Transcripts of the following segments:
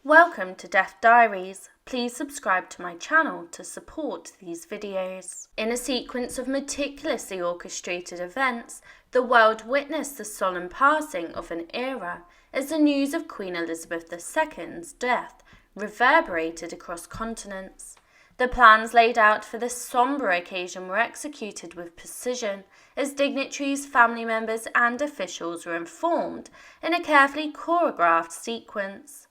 Welcome to Death Diaries. Please subscribe to my channel to support these videos. In a sequence of meticulously orchestrated events, the world witnessed the solemn passing of an era as the news of Queen Elizabeth II's death reverberated across continents. The plans laid out for this sombre occasion were executed with precision, as dignitaries, family members and officials were informed in a carefully choreographed sequence.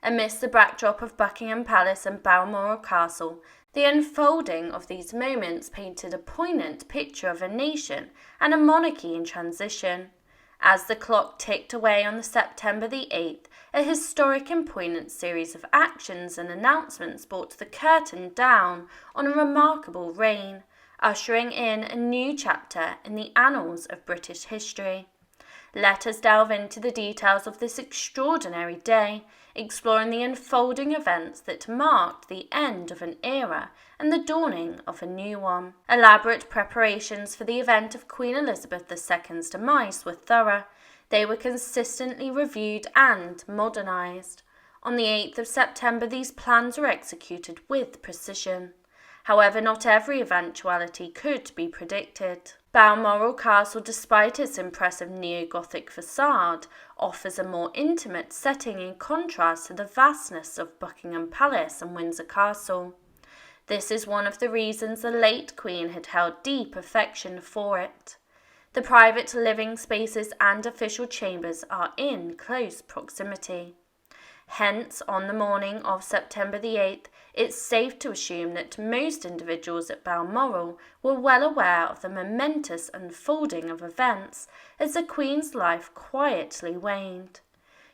Amidst the backdrop of Buckingham Palace and Balmoral Castle, the unfolding of these moments painted a poignant picture of a nation and a monarchy in transition. As the clock ticked away on September the 8th, a historic and poignant series of actions and announcements brought the curtain down on a remarkable reign, ushering in a new chapter in the annals of British history. Let us delve into the details of this extraordinary day, exploring the unfolding events that marked the end of an era and the dawning of a new one. Elaborate preparations for the event of Queen Elizabeth II's demise were thorough. They were consistently reviewed and modernised. On the 8th of September, these plans were executed with precision. However, not every eventuality could be predicted. Balmoral Castle, despite its impressive neo-Gothic facade, offers a more intimate setting in contrast to the vastness of Buckingham Palace and Windsor Castle. This is one of the reasons the late Queen had held deep affection for it. The private living spaces and official chambers are in close proximity. Hence, on the morning of September the 8th, it's safe to assume that most individuals at Balmoral were well aware of the momentous unfolding of events as the Queen's life quietly waned.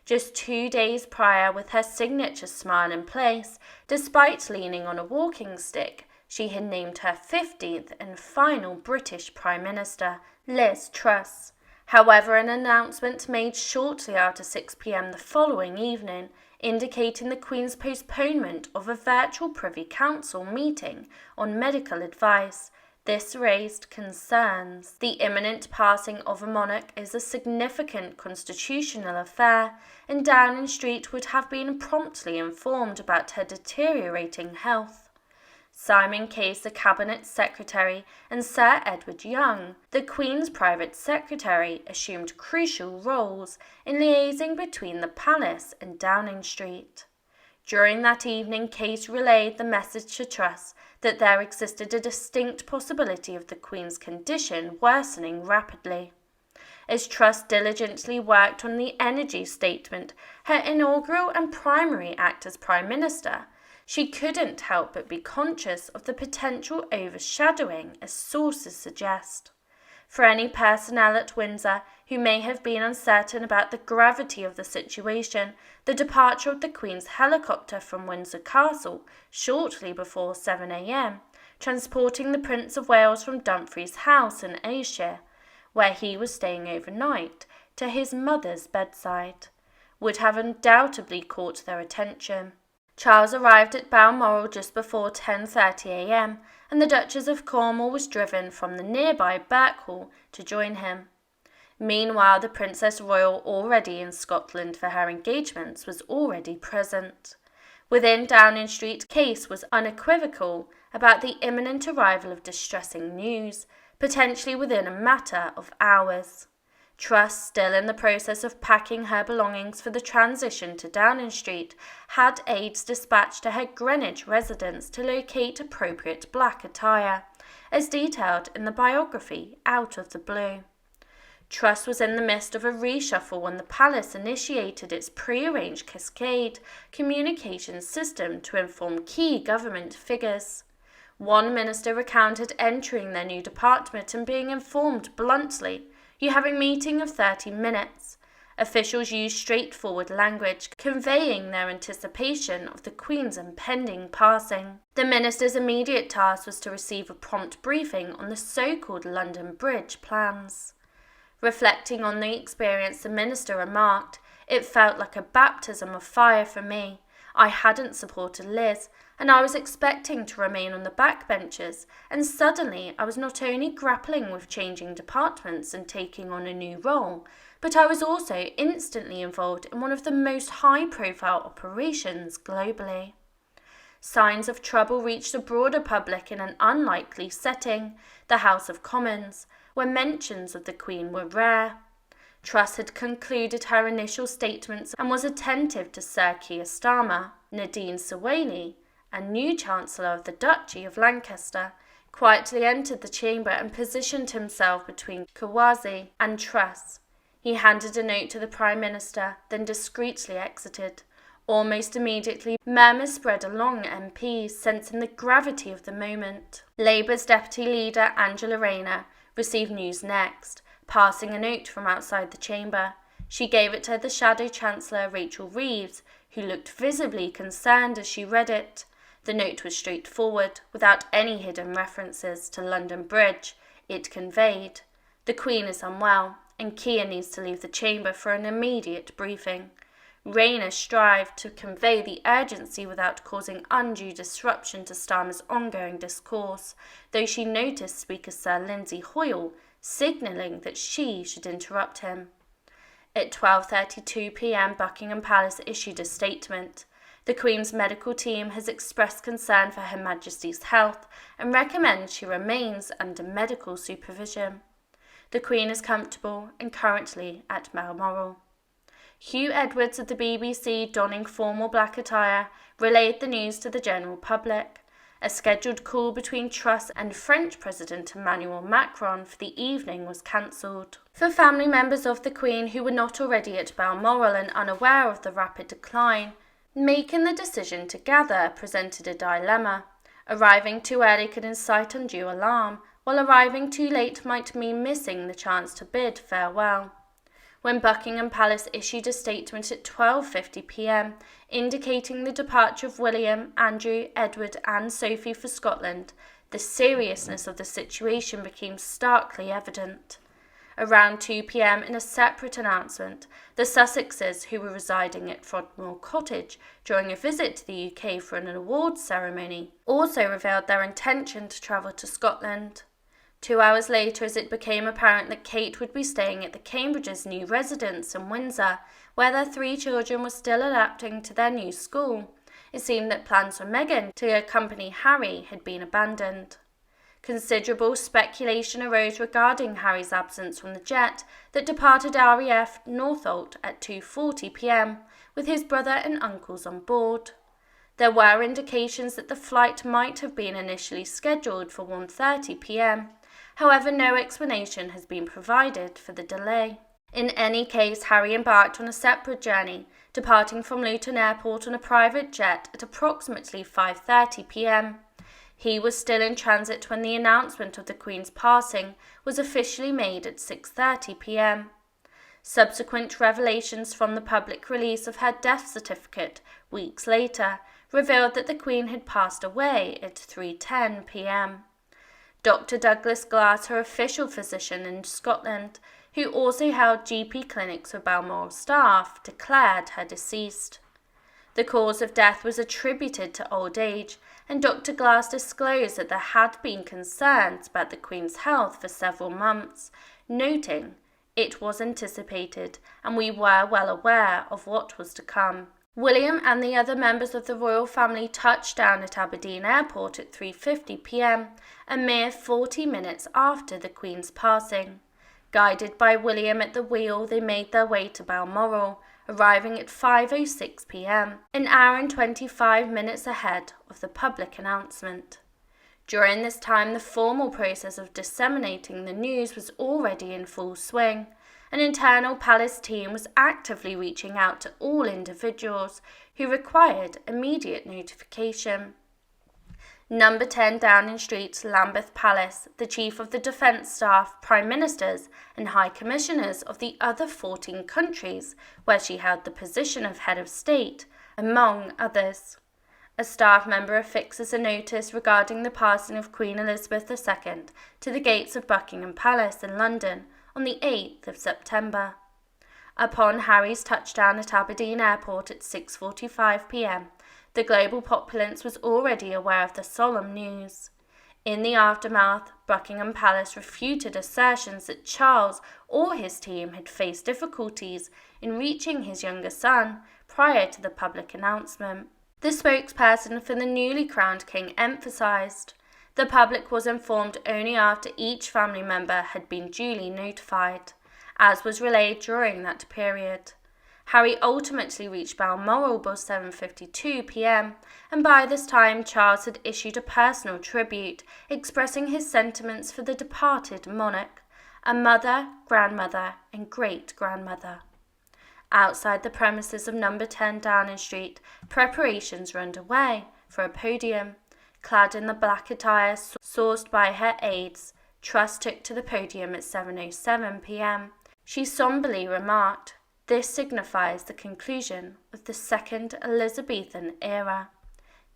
Just 2 days prior, with her signature smile in place, despite leaning on a walking stick, she had named her 15th and final British Prime Minister, Liz Truss. However, an announcement made shortly after 6 p.m. the following evening, indicating the Queen's postponement of a virtual Privy Council meeting on medical advice. This raised concerns. The imminent passing of a monarch is a significant constitutional affair, and Downing Street would have been promptly informed about her deteriorating health. Simon Case, the Cabinet Secretary, and Sir Edward Young, the Queen's private secretary, assumed crucial roles in liaising between the palace and Downing Street. During that evening, Case relayed the message to Truss that there existed a distinct possibility of the Queen's condition worsening rapidly. As Truss diligently worked on the energy statement, her inaugural and primary act as Prime Minister, she couldn't help but be conscious of the potential overshadowing, as sources suggest. For any personnel at Windsor who may have been uncertain about the gravity of the situation, the departure of the Queen's helicopter from Windsor Castle shortly before 7 a.m, transporting the Prince of Wales from Dumfries House in Ayrshire, where he was staying overnight, to his mother's bedside, would have undoubtedly caught their attention. Charles arrived at Balmoral just before 10:30 a.m, and the Duchess of Cornwall was driven from the nearby Birkhall to join him. Meanwhile, the Princess Royal, already in Scotland for her engagements, was already present. Within Downing Street, Case was unequivocal about the imminent arrival of distressing news, potentially within a matter of hours. Truss, still in the process of packing her belongings for the transition to Downing Street, had aides dispatched to her Greenwich residence to locate appropriate black attire, as detailed in the biography Out of the Blue. Truss was in the midst of a reshuffle when the palace initiated its pre-arranged Cascade communications system to inform key government figures. One minister recounted entering their new department and being informed bluntly, "You have a meeting of 30 minutes. Officials used straightforward language, conveying their anticipation of the Queen's impending passing. The minister's immediate task was to receive a prompt briefing on the so-called London Bridge plans. Reflecting on the experience, the minister remarked, "It felt like a baptism of fire for me. I hadn't supported Liz, and I was expecting to remain on the backbenches, and suddenly I was not only grappling with changing departments and taking on a new role, but I was also instantly involved in one of the most high-profile operations globally. Signs of trouble reached the broader public in an unlikely setting, the House of Commons, where mentions of the Queen were rare. Truss had concluded her initial statements and was attentive to Sir Keir Starmer, Nadine Sawaley, and new Chancellor of the Duchy of Lancaster, quietly entered the chamber and positioned himself between Kawase and Truss. He handed a note to the Prime Minister, then discreetly exited. Almost immediately, murmurs spread along MPs, sensing the gravity of the moment. Labour's Deputy Leader, Angela Rayner, received news next, passing a note from outside the chamber. She gave it to the Shadow Chancellor, Rachel Reeves, who looked visibly concerned as she read it. The note was straightforward, without any hidden references to London Bridge. It conveyed, "The Queen is unwell, and Keir needs to leave the chamber for an immediate briefing." Rayner strived to convey the urgency without causing undue disruption to Starmer's ongoing discourse, though she noticed Speaker Sir Lindsay Hoyle signalling that she should interrupt him. At 12:32 p.m, Buckingham Palace issued a statement. The Queen's medical team has expressed concern for Her Majesty's health and recommends she remains under medical supervision. The Queen is comfortable and currently at Balmoral. Hugh Edwards of the BBC, donning formal black attire, relayed the news to the general public. A scheduled call between Truss and French President Emmanuel Macron for the evening was cancelled. For family members of the Queen who were not already at Balmoral and unaware of the rapid decline, making the decision to gather presented a dilemma. Arriving too early could incite undue alarm, while arriving too late might mean missing the chance to bid farewell. When Buckingham Palace issued a statement at 12:50 p.m, indicating the departure of William, Andrew, Edward and Sophie for Scotland, the seriousness of the situation became starkly evident. Around 2 p.m, in a separate announcement, the Sussexes, who were residing at Frodmore Cottage during a visit to the UK for an awards ceremony, also revealed their intention to travel to Scotland. 2 hours later, as it became apparent that Kate would be staying at the Cambridges' new residence in Windsor, where their 3 children were still adapting to their new school, it seemed that plans for Meghan to accompany Harry had been abandoned. Considerable speculation arose regarding Harry's absence from the jet that departed RAF Northolt at 2:40 p.m, with his brother and uncles on board. There were indications that the flight might have been initially scheduled for 1:30 p.m. However, no explanation has been provided for the delay. In any case, Harry embarked on a separate journey, departing from Luton Airport on a private jet at approximately 5:30 p.m. He was still in transit when the announcement of the Queen's passing was officially made at 6:30 p.m. Subsequent revelations from the public release of her death certificate weeks later revealed that the Queen had passed away at 3:10 p.m. Dr. Douglas Glass, her official physician in Scotland, who also held GP clinics for Balmoral staff, declared her deceased. The cause of death was attributed to old age, and Dr. Glass disclosed that there had been concerns about the Queen's health for several months, noting, "It was anticipated, and we were well aware of what was to come." William and the other members of the royal family touched down at Aberdeen Airport at 3:50 p.m, a mere 40 minutes after the Queen's passing. Guided by William at the wheel, they made their way to Balmoral, arriving at 5:06 p.m, an hour and 25 minutes ahead of the public announcement. During this time, the formal process of disseminating the news was already in full swing. An internal palace team was actively reaching out to all individuals who required immediate notification. Number 10 Downing Street, Lambeth Palace, the Chief of the Defence Staff, Prime Ministers and High Commissioners of the other 14 countries where she held the position of Head of State, among others. A staff member affixes a notice regarding the passing of Queen Elizabeth II to the gates of Buckingham Palace in London on the 8th of September. Upon Harry's touchdown at Aberdeen Airport at 6:45 p.m, the global populace was already aware of the solemn news. In the aftermath, Buckingham Palace refuted assertions that Charles or his team had faced difficulties in reaching his younger son prior to the public announcement. The spokesperson for the newly crowned king emphasised, "The public was informed only after each family member had been duly notified, as was relayed during that period." Harry ultimately reached Balmoral by 7:52 p.m, and by this time Charles had issued a personal tribute expressing his sentiments for the departed monarch, a mother, grandmother and great-grandmother. Outside the premises of No. 10 Downing Street, preparations were underway for a podium. Clad in the black attire sourced by her aides, Truss took to the podium at 7:07 p.m. She somberly remarked, "This signifies the conclusion of the Second Elizabethan era."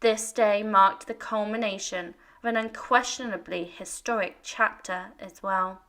This day marked the culmination of an unquestionably historic chapter as well.